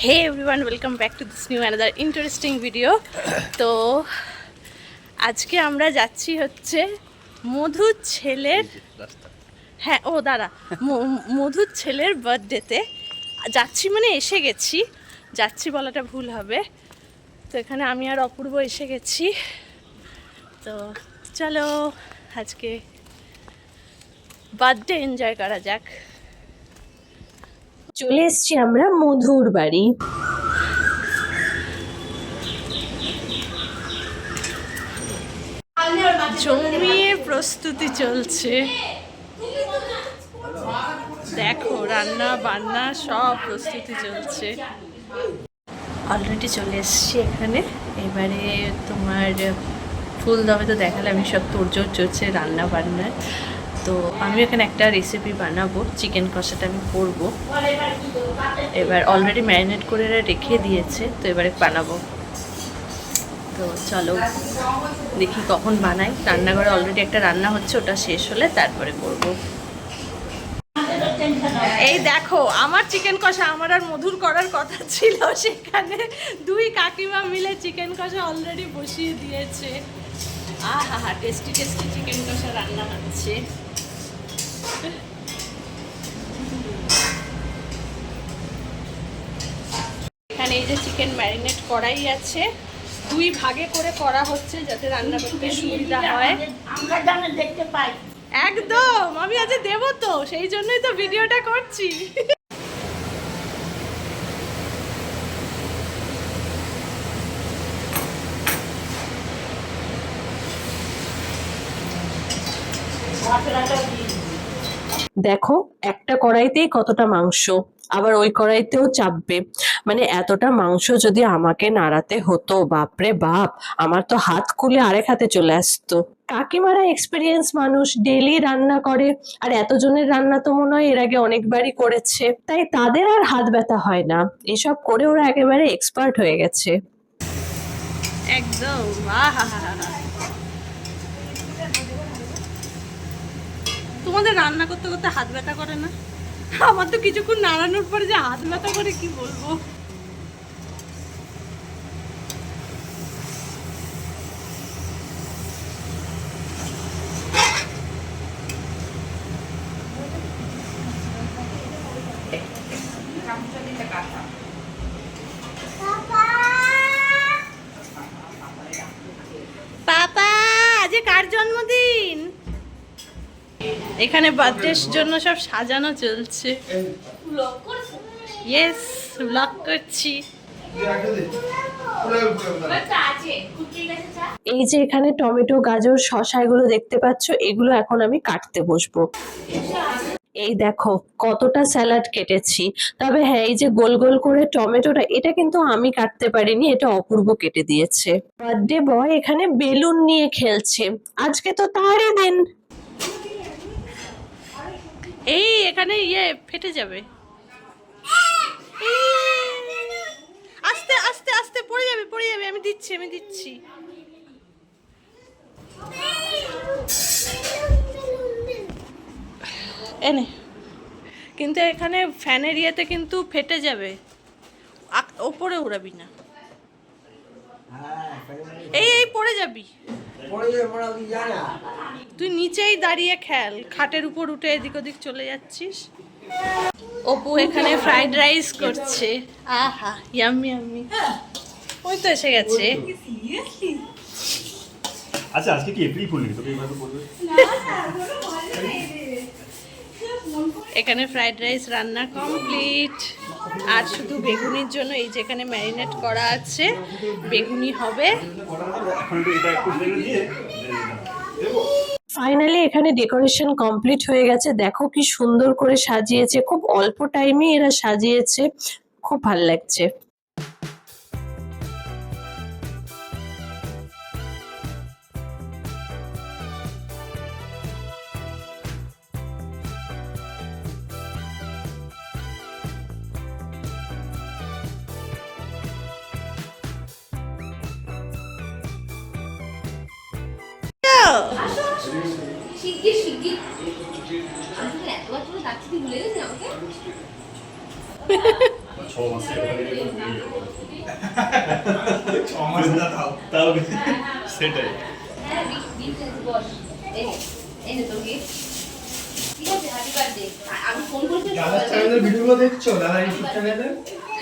Hey everyone, welcome back to this new another interesting video. তো আজকে আমরা যাচ্ছি হচ্ছে মধুর ছেলের, হ্যাঁ ও দাঁড়া, মধুর ছেলের বার্থডেতে যাচ্ছি, মানে এসে গেছি, যাচ্ছি বলাটা ভুল হবে। তো এখানে আমি আর অপূর্ব এসে গেছি। তো চলো আজকে বার্থডে এনজয় করা যাক। চলে এসছি আমরা মধুর বাড়ি। জমিয়ে প্রস্তুতি চলছে, দেখো রান্না বান্না সব প্রস্তুতি চলছে। অলরেডি চলে এসছি এখানে। এবারে তোমার ফুল দামে তো দেখালে, আমি সব তোড়জোড় চলছে রান্না বান্নার। তো আমি এখানে একটা রেসিপি বানাবো, চিকেন কষাটা আমি করবো। এবার অলরেডি ম্যারিনেট করে রেখে দিয়েছে, তো এবারে বানাবো। তো চলো দেখি কখন বানাই। রান্নাঘরে অলরেডি একটা রান্না হচ্ছে, ওটা শেষ হলে তারপরে করব। এই দেখো আমার চিকেন কষা, আমার আর মধুর করার কথা ছিল, সেখানে দুই কাকিমা মিলে চিকেন কষা অলরেডি বসিয়ে দিয়েছে। আহা, টেস্টি টেস্টি চিকেন কষা রান্না হচ্ছে। এখানে এই যে চিকেন ম্যারিনেট করাই আছে, দুই ভাগে করে করা হচ্ছে যাতে রান্না করতে সুবিধা হয়। আমরা যেন দেখতে পাই। একদম, আমি আজ দেবো তো, সেই জন্যই তো ভিডিওটা করছি। দেখো একটা কড়াইতেই কতটা মাংস, আবার ওই কড়াইতেও চাপবে। মানে এতটা মাংস যদি আমাকে নাড়াতে হতো, বাপরে বাপ, আমার তো হাত খুলে আরেক হাতে চলে আসতো। কাকিমারা এক্সপিরিয়েন্স মানুষ, ডেইলি রান্না করে, আর এতজনের রান্না তো মনে হয় এর আগে অনেকবারই করেছে, তাই তাদের আর হাত ব্যথা হয় না। এসব করে ওরা একেবারে এক্সপার্ট হয়ে গেছে। একদম তোমাদের রান্না করতে করতে হাত ব্যথা করে না? আমার তো কিছুক্ষণ নাড়ানোর পরে যে হাত ব্যথা করে, কি বলবো। পাপা আজ কার জন্মদিন? এখানে বার্থডের জন্য সব সাজানো চলছে। ইয়েস, ব্লগ করছি। এই যে এখানে টমেটো, গাজর, শসা এগুলো দেখতে পাচ্ছ, এগুলো এখন আমি কাটতে বসবো। এই দেখো কতটা স্যালাড কেটেছি। তবে হ্যাঁ, এই যে গোল গোল করে টমেটোটা, এটা কিন্তু আমি কাটতে পারিনি, এটা অপূর্ব কেটে দিয়েছে। বার্থডে বয় এখানে বেলুন নিয়ে খেলছে, আজকে তো তারই দিন। এই এখানে ইয়ে ফেটে যাবে, আস্তে আস্তে আস্তে পড়ে যাবে, পড়ে যাবে। আমি দিচ্ছি, আমি দিচ্ছি। এনে কিন্তু এখানে ফ্যানের ইয়েতে কিন্তু ফেটে যাবে, ওপরে উড়াবি না। এই এই পড়ে যাবি, তুই নিচেই দাঁড়িয়ে খেল, খাটের উপর উঠে এদিক ওদিক চলে যাচ্ছিস। অপু এখানে ফ্রাইড রাইস করছে। আহা, ইয়াম্মি ইয়াম্মি। ওই তো এসে গেছে। আচ্ছা আজকে কি এপ্রিল ফুল নাকি তোকে এইভাবে বলবে? এখানে ফ্রাইড রাইস রান্না কমপ্লিট, আর শুধু বেগুনির জন্য এই যেখানে ম্যারিনেট করা আছে, বেগুনি হবে। ফাইনালি এখানে ডেকোরেশন কমপ্লিট হয়ে গেছে। দেখো কি সুন্দর করে সাজিয়েছে, খুব অল্প টাইমে এরা সাজিয়েছে, খুব ভালো লাগছে। শিগগির শিগগির। আমি এতবার করে ডাকছি, তুই ভুলে গেছিস আমাকে? 6 মাসে তাও সেটাই।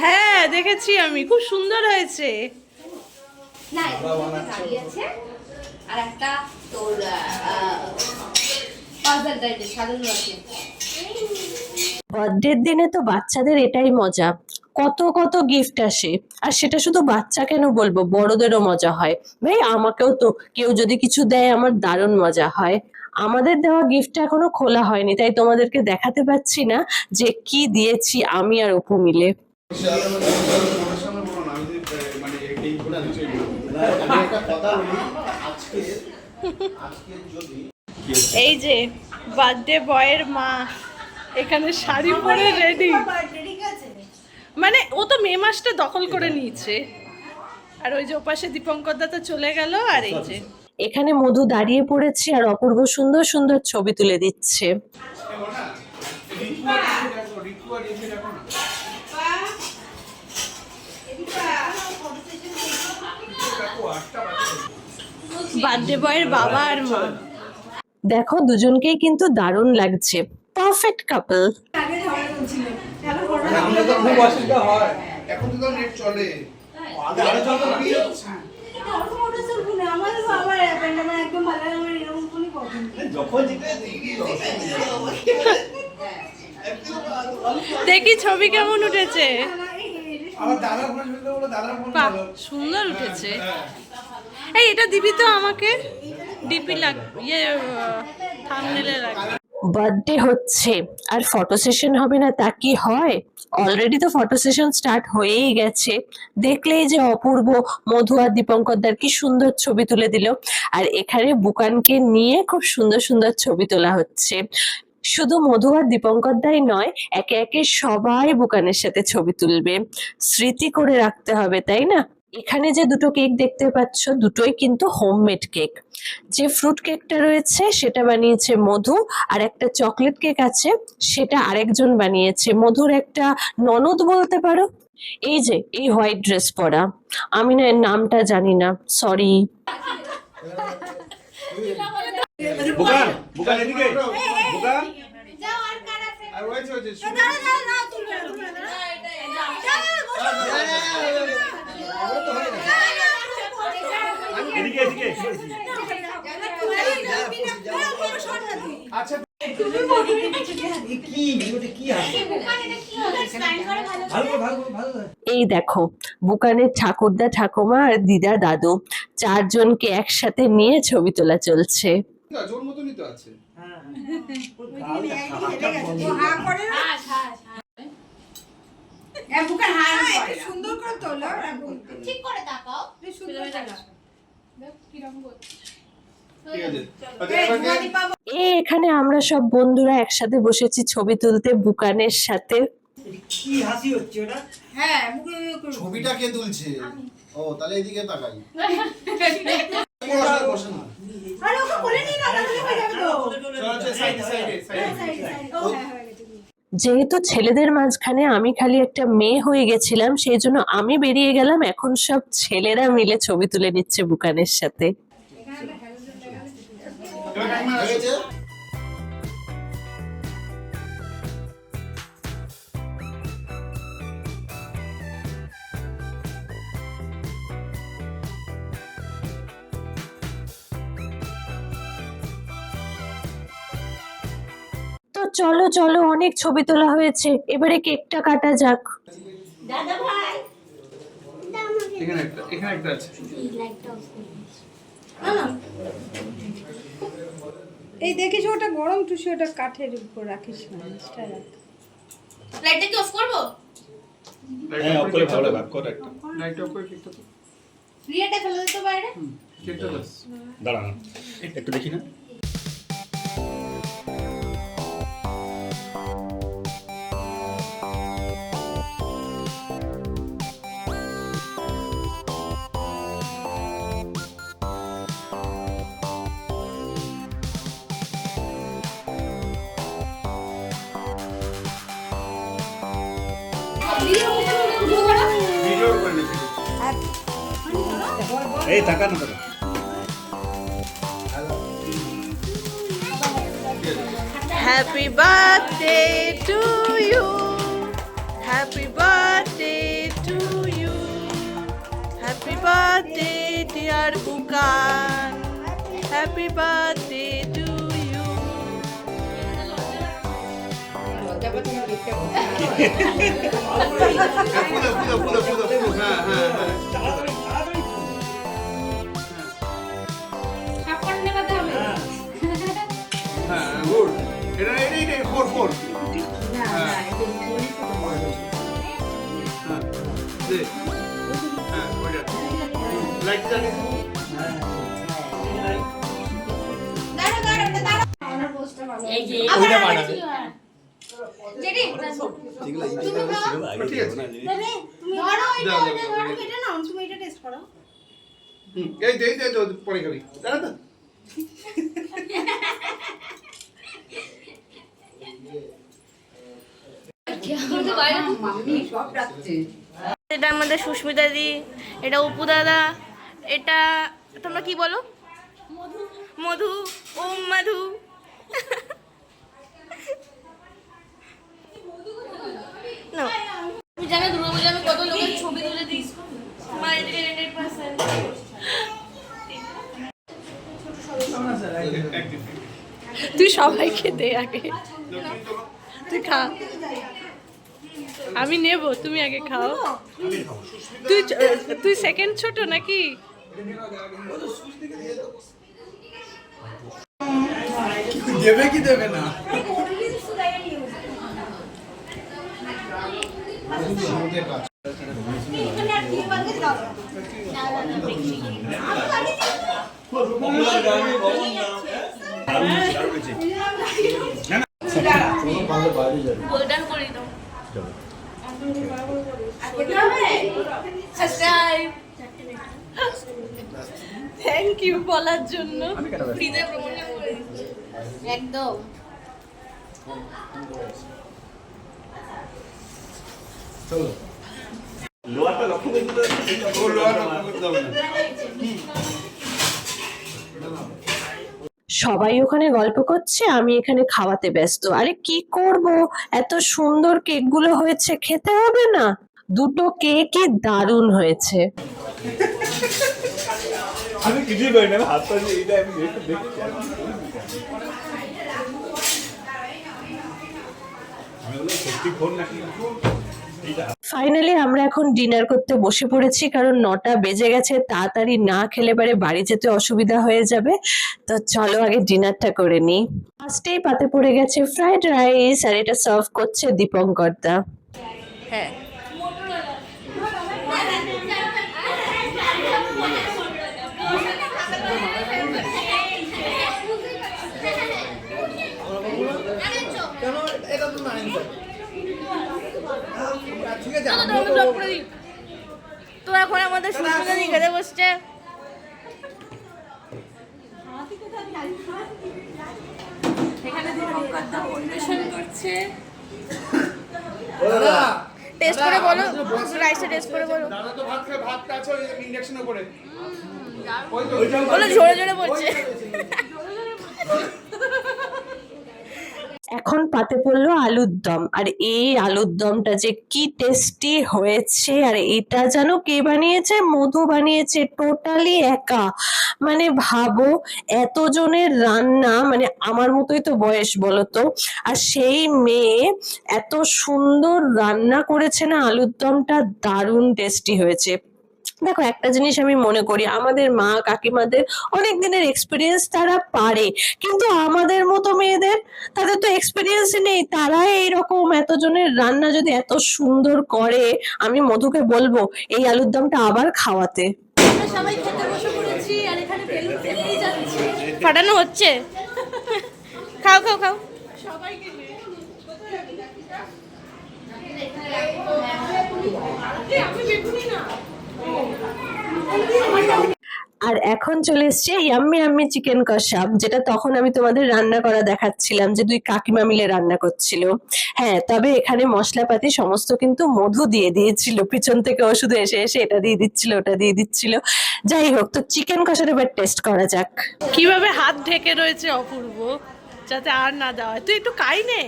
হ্যাঁ দেখেছি আমি, খুব সুন্দর হয়েছে। আর একটা তোর পাঁচদার গাড়িতে সাজানো আছে। বার্থডের দিনে তো বাচ্চাদের এটাই মজা, কত কত গিফট আসে। আর সেটা শুধু বাচ্চা কেন বলবো, বড়দেরও মজা হয়। ভাই আমাকেও তো কেউ যদি কিছু দেয় আমার দারুণ মজা হয়। আমাদের দেওয়া গিফটটা এখনো খোলা হয়নি, তাই তোমাদেরকে দেখাতে পাচ্ছি না যে কি দিয়েছি আমি আর অপু মিলে। এই যে বার্থডে বয়ের মা এখানে শাড়ি পরে রেডি, মানে ও তো মে মাসটা দখল করে নিয়েছে। আর ওই যে ওপাশে দীপঙ্কর দা তো চলে গেল। আর এই যে এখানে মধু দাঁড়িয়ে পড়েছে আর অপূর্ব সুন্দর সুন্দর ছবি তুলে দিচ্ছে। বার্থডে বয়ের বাবা আর মা দেখো, দুজনকেই কিন্তু দারুণ লাগছে, পারফেক্ট কাপল। এখন তো নেট চলে। দেখি ছবি কেমন উঠেছে। আমার দাদার ফোন ছিল, বলে দাদার ফোন বাহ, সুন্দর উঠেছে। এই এটা দিবি তো আমাকে, ডিপি লাগ ইয়ে থাম্বনেলে রাখবি। বার্থডে হচ্ছে আর ফটো সেশন হবে না তা কি হয়? অলরেডি তো ফটো সেশন স্টার্ট হয়েই গেছে। দেখলেই যে অপূর্ব মধু আর দীপঙ্করদার কি সুন্দর ছবি তুলে দিল। আর এখানে বুকানকে নিয়ে খুব সুন্দর সুন্দর ছবি তোলা হচ্ছে। শুধু মধু আর দীপঙ্করদাই নয়, একে একে সবাই বুকানের সাথে ছবি তুলবে, স্মৃতি করে রাখতে হবে, তাই না? এখানে যে দুটো কেক দেখতে পাচ্ছ, দুটোই কিন্তু হোমমেড কেক। যে ফ্রুট কেকটা রয়েছে সেটা বানিয়েছে মধু, আর একটা চকলেট কেক আছে সেটা আরেকজন বানিয়েছে, মধুর একটা ননদ বলতে পারো। এই যে এই হোয়াইট ড্রেস পরা, আমি না এর নামটা জানি না, সরি। বুকান বুকান এদিকে বুকান। আর হয়েছে এদিকে এদিকে। আচ্ছা এই দেখো বুকানের ঠাকুরদা ঠাকুমা আর দিদা দাদু চারজনকে একসাথে নিয়ে ছবি তোলা চলছে। জোর মতনই তো আছে। ঠিক করে তাকাও। ঠিক আছে। ওকে এবারে এখানে আমরা সব বন্ধুরা একসাথে বসেছি ছবি তুলতে বুকানের সাথে। কি হাসি হচ্ছে ওটা? ছবিটা কে তুলছে? ও তাহলে এদিকে তাকাই। বসে না। চলো সাইডে সাইডে। যেহেতু ছেলেদের মাঝখানে আমি খালি একটা মেয়ে হয়ে গেছিলাম, সেই জন্য আমি বেরিয়ে গেলাম। এখন সব ছেলেরা মিলে ছবি তুলে নিচ্ছে বুকানের সাথে। এবার টাইমার আছে। তো চলো চলো, অনেক ছবি তোলা হয়েছে, এবারে কেকটা কাটা যাক। দাদা ভাই এখানে একটা আছে। এই দেখিস ওটা গরম টুসি, ওটা কাঠের উপর রাখিস না, এক্সট্রা রাখ। লাইটটা কি অফ করবো? হ্যাঁ অফ করে ভালো লাগে, ভাগ কর একটা। লাইট অফ করে কেকটা তো। রিয়াটা ফেলে দিতে বাইরে। কেকটা দাও। দাঁড়া না, একটু দেখি না। রিয়া এই টাকা না দাদা Happy birthday to you. Happy birthday to you. Happy birthday dear Bukan. Happy birthday to you. Support নেবাতে হবে হ্যাঁ গুড এটা ফোর ফোর হ্যাঁ দে হ্যাঁ ওইটা লাইক জানি দাঁড়া দাঁড়া দাঁড়া আমার পোস্টটা ভালো এই যে ওইটা বানাবে জেডি ঠিক আছে তুমি ধরো এটা ধরো এটা নাও তুমি এটা টেস্ট করো এই দে দে পরে খাবি দাঁড়া তো এটা আমাদের সুস্মিতা দি, এটা অপু দাদা, এটা তোমরা কি বলো? মধু। ওম মধু। নাও। তুমি জানো দুর্গাপূজা আমি কত লোকের ছবি তুলে দিই মায়ের 100%। তুই সবাইকে দে আগে, তুই খা। আমি নেব, তুমি আগে খাও। তুই সেকেন্ড ছোট নাকি? দেবে কি দেবে না গোল্ডেন করে দাও। থ্যাংক ইউ বলার জন্য। ফ্রিতে প্রমোশন করে দিচ্ছি একদম চলো লোয়ারটা লক্ষ্য করতে ও লোয়ার করতে হবে না সবাই ওখানে গল্প করছে, আমি এখানে খাওয়াতে ব্যস্ত। আরে কি করব, এত সুন্দর কেকগুলো হয়েছে, খেতে হবে না? দুটো কেকই দারুণ হয়েছে। আমি কিছুই করি না, হাত পা দিয়ে এইটা আমি দেখছি। আমি বললাম সত্যি ফোন নাকি ফাইনালি আমরা এখন ডিনার করতে বসে পড়েছি, কারণ 9টা বেজে গেছে। তাড়াতাড়ি না খেলে পারে বাড়ি যেতে অসুবিধা হয়ে যাবে। তো চলো আগে ডিনারটা করে নিই। ফার্স্টেই পাতে পড়ে গেছে ফ্রাইড রাইস, আর এটা সার্ভ করছে দীপঙ্কর দা। হ্যাঁ এটা তো নাই ঠিক আছে তো এখন আমাদের সুস্মিতা দি খেতে বসছে। এখানে দীপঙ্কর দা পরিবেশন করছে। টেস্ট করে বলো, রাইসটা টেস্ট করে বলো। দাদা তো ভাত খায়, ভাত কাছে ইন্ডাকশন উপরে বলো, জোরে জোরে বলছে। এখন পাতে পড়লো আলুর দম, আর এই আলুর দমটা যে কি টেস্টি হয়েছে। আর এটা যেন কে বানিয়েছে? মধু বানিয়েছে, টোটালি একা। মানে ভাবো, এতজনের রান্না, মানে আমার মতোই তো বয়স বলো তো, আর সেই মেয়ে এত সুন্দর রান্না করেছে না, আলুর দমটা দারুণ টেস্টি হয়েছে। দেখো, একটা জিনিস আমি মনে করি, আমাদের মা কাকিমাদের অনেক দিনের এক্সপিরিয়েন্স, তারা পারে, কিন্তু আমাদের মতো মেয়েদের, তাদের তো এক্সপিরিয়েন্স নেই। তারা এইরকম এতজনের রান্না যদি এত সুন্দর করে, আমি মধুকে বলবো এই আলুর দমটা আবার খাওয়াতে। সবাই খেতে বসে পড়েছি, আর এখানে বেলুন ফেলেই যাচ্ছে, ফাটানো হচ্ছে। খাও খাও খাও সবাইকে। আর এখন চলে এসছে ইয়াম্মি ইয়াম্মি চিকেন কষা, যেটা তখন আমি তোমাদের রান্না করা দেখাচ্ছিলাম যে দুই কাকিমা মিলে রান্না করছিল। হ্যাঁ, তবে এখানে মশলাপাতি সমস্ত কিন্তু মধু দিয়ে দিয়েছিল, পিছন থেকে ও শুধু এসে এসে এটা দিয়ে দিচ্ছিল ওটা দিয়ে দিচ্ছিল। যাই হোক, তো চিকেন কষাটা এবার টেস্ট করা যাক। কিভাবে হাত ঢেকে রয়েছে অপূর্ব, যাতে আর না দেওয়া হয়। তুই একটু কাই নে,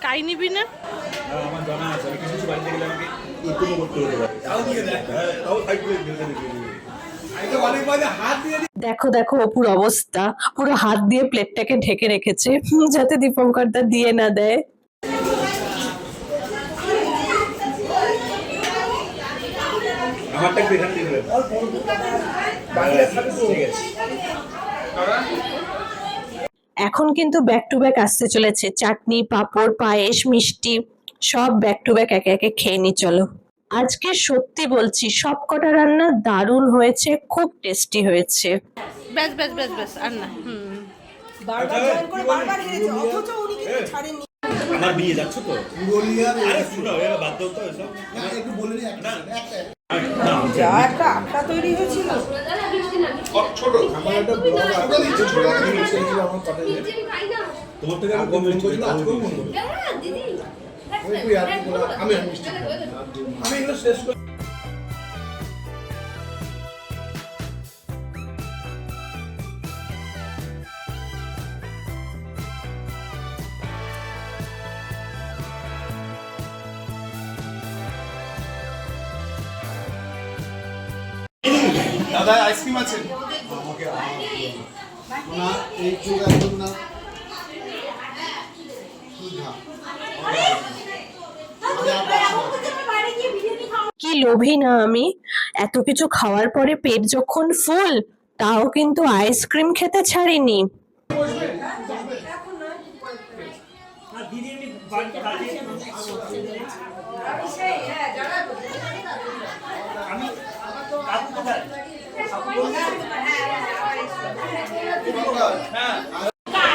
কাই নিবি না? আমার জানা আছে, আমি কিছু বাড়িতে গেলে আমাকে ইকুনো করতে হতে পারে। তাও দিয়ে দেয়, তাও সাইড করে দিতে দিতে। দেখো দেখো অপুর অবস্থা, পুরো হাত দিয়ে প্লেটটাকে ঢেকে রেখেছে যাতে দীপঙ্কর দা দিয়ে না দেয়। আমারটা একটু এখানে দিয়ে দেবে। ঠিক আছে। এখন কিন্তু ব্যাক টু ব্যাক আসতে চলেছে চাটনি, পাঁপড়, পায়েস, মিষ্টি, সব ব্যাক টু ব্যাক একে একে খেয়ে নি চলো। আজকে সত্যি বলছি সব কটা রান্না দারুণ হয়েছে, খুব টেস্টি হয়েছে। ব্যাস ব্যাস ব্যাস ব্যাস, আর না। আমার বিয়ে যাচ্ছ তো? আরে শুনো, এরা বাদ দাও তো এসব। একটু বলে নি একটা যা একটা আটটা তৈরি হয়েছিল। ছোট আমার একটা ব্লগ আছে, ছোট একটা মিশন ছিল আমার কটেজে। তোমার থেকে আমি কমেন্ট করি না, আজকেও মন করি। আমি মিষ্টি খাই। আমি এগুলো শেষ করি। দাদা আইসক্রিম আছে আমাকে না এই চুল একদম না কি লোভী না আমি, এত কিছু খাওয়ার পরে পেট যখন ফুল তাও কিন্তু আইসক্রিম খেতে ছাড়িনি। আর দিদি এমনি বাড়িতে কাজে আমি কাকু কোথায়?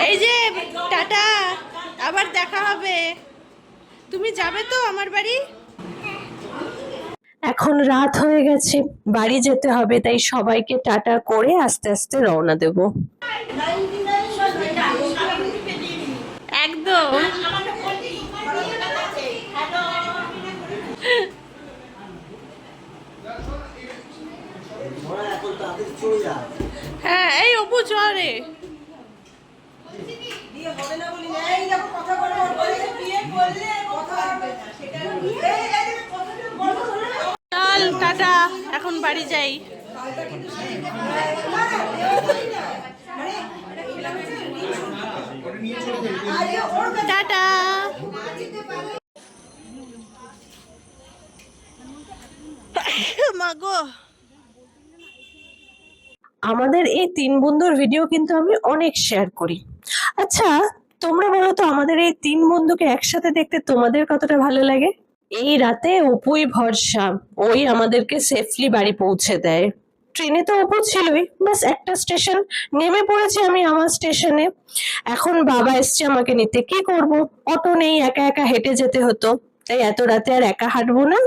এই যে টাটা, আবার দেখা হবে। তুমি যাবে তো আমার বাড়ি? এখন রাত হয়ে গেছে, বাড়ি যেতে হবে, তাই সবাইকে টাটা করে আস্তে আস্তে রওনা দেব। একদম। হ্যাঁ, এই অপু চলে। চল টাটা, এখন বাড়ি যাই। টাটা। মাগো, আমাদের এই 3 বন্ধুর ভিডিও কিন্তু আমি অনেক শেয়ার করি। আচ্ছা তোমরা বলো তো, আমাদের এই 3 বন্ধুকে একসাথে দেখতে তোমাদের কতটা ভালো লাগে? এই রাতে অপুই ভরসা, ওই আমাদেরকে সেফলি বাড়ি পৌঁছে দেয়। ট্রেনে তো অপু ছিলই, বাস একটা স্টেশন নেমে পড়েছি আমি আমার স্টেশনে। এখন বাবা এসছে আমাকে নিতে, কি করব, অটো নেই, একা একা হেঁটে যেতে হতো, তাই এত রাতে আর একা হাঁটবো না।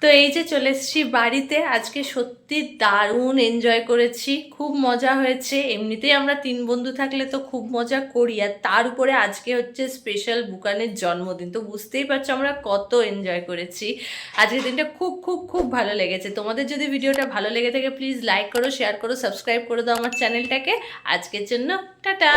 তো এই যে চলে এসেছি বাড়িতে। আজকে সত্যি দারুণ এনজয় করেছি, খুব মজা হয়েছে। এমনিতেই আমরা 3 বন্ধু থাকলে তো খুব মজা করি, আর তার উপরে আজকে হচ্ছে স্পেশাল বুকানের জন্মদিন, তো বুঝতেই পারছো আমরা কত এনজয় করেছি। আজকের দিনটা খুব খুব খুব ভালো লেগেছে। তোমাদের যদি ভিডিওটা ভালো লেগে থাকে প্লিজ লাইক করো, শেয়ার করো, সাবস্ক্রাইব করে দাও আমার চ্যানেলটাকে। আজকের জন্য টাটা।